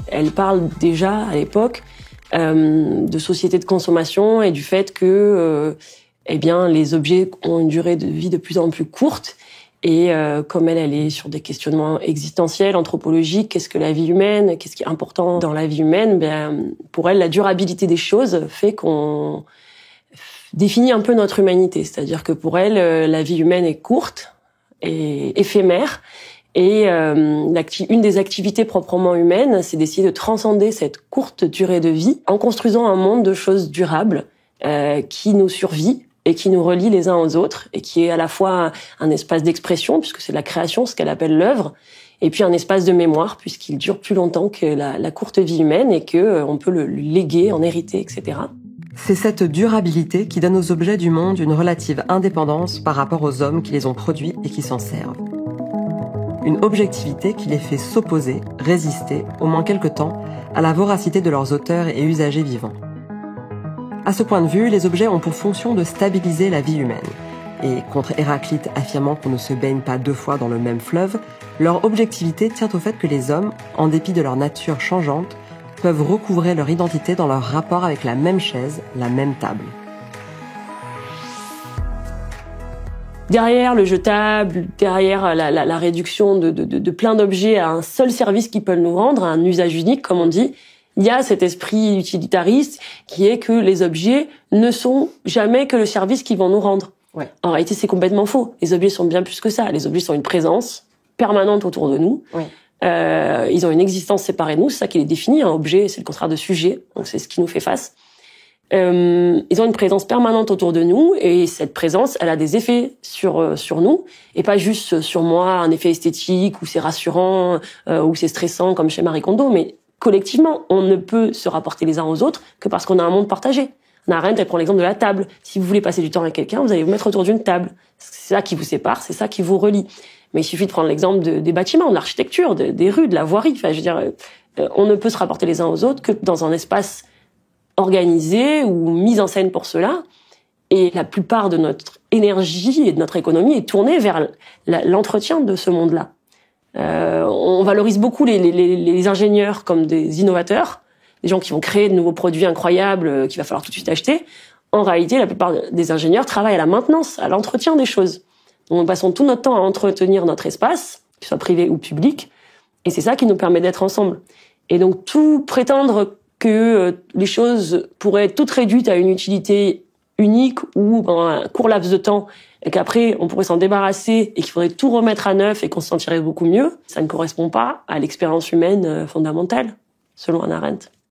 Elle parle déjà, à l'époque, de société de consommation et du fait que les objets ont une durée de vie de plus en plus courte. Et comme elle est sur des questionnements existentiels, anthropologiques, qu'est-ce que la vie humaine, qu'est-ce qui est important dans la vie humaine, pour elle, la durabilité des choses fait qu'on définit un peu notre humanité. C'est-à-dire que pour elle, la vie humaine est courte et éphémère. Et une des activités proprement humaines, c'est d'essayer de transcender cette courte durée de vie en construisant un monde de choses durables qui nous survit et qui nous relie les uns aux autres, et qui est à la fois un espace d'expression, puisque c'est de la création, ce qu'elle appelle l'œuvre, et puis un espace de mémoire, puisqu'il dure plus longtemps que la courte vie humaine, et que on peut le léguer, en hériter, etc. C'est cette durabilité qui donne aux objets du monde une relative indépendance par rapport aux hommes qui les ont produits et qui s'en servent. Une objectivité qui les fait s'opposer, résister, au moins quelque temps, à la voracité de leurs auteurs et usagers vivants. À ce point de vue, les objets ont pour fonction de stabiliser la vie humaine. Et contre Héraclite affirmant qu'on ne se baigne pas 2 fois dans le même fleuve, leur objectivité tient au fait que les hommes, en dépit de leur nature changeante, peuvent recouvrer leur identité dans leur rapport avec la même chaise, la même table. Derrière le jetable, derrière la réduction de plein d'objets à un seul service qu'ils peuvent nous rendre, à un usage unique, comme on dit, il y a cet esprit utilitariste qui est que les objets ne sont jamais que le service qu'ils vont nous rendre. Ouais. En réalité, c'est complètement faux. Les objets sont bien plus que ça. Les objets sont une présence permanente autour de nous. Ouais. Ils ont une existence séparée de nous. C'est ça qui les définit. Un objet, c'est le contraire de sujet. Donc, c'est ce qui nous fait face. Ils ont une présence permanente autour de nous, et cette présence, elle a des effets sur nous, et pas juste sur moi, un effet esthétique, ou c'est rassurant, ou c'est stressant, comme chez Marie Kondo, mais collectivement, on ne peut se rapporter les uns aux autres que parce qu'on a un monde partagé. Anna Arendt, elle prend l'exemple de la table. Si vous voulez passer du temps avec quelqu'un, vous allez vous mettre autour d'une table. C'est ça qui vous sépare, c'est ça qui vous relie. Mais il suffit de prendre l'exemple des bâtiments, de l'architecture, des rues, de la voirie. Enfin, je veux dire, on ne peut se rapporter les uns aux autres que dans un espace organisé ou mis en scène pour cela. Et la plupart de notre énergie et de notre économie est tournée vers l'entretien de ce monde-là. On valorise beaucoup les ingénieurs comme des innovateurs, des gens qui vont créer de nouveaux produits incroyables qu'il va falloir tout de suite acheter. En réalité, la plupart des ingénieurs travaillent à la maintenance, à l'entretien des choses. Donc, nous passons tout notre temps à entretenir notre espace, qu'il soit privé ou public, et c'est ça qui nous permet d'être ensemble. Et donc, tout prétendre que les choses pourraient être toutes réduites à une utilité unique ou pendant un court laps de temps, et qu'après on pourrait s'en débarrasser et qu'il faudrait tout remettre à neuf et qu'on se sentirait beaucoup mieux, ça ne correspond pas à l'expérience humaine fondamentale, selon Hannah Arendt.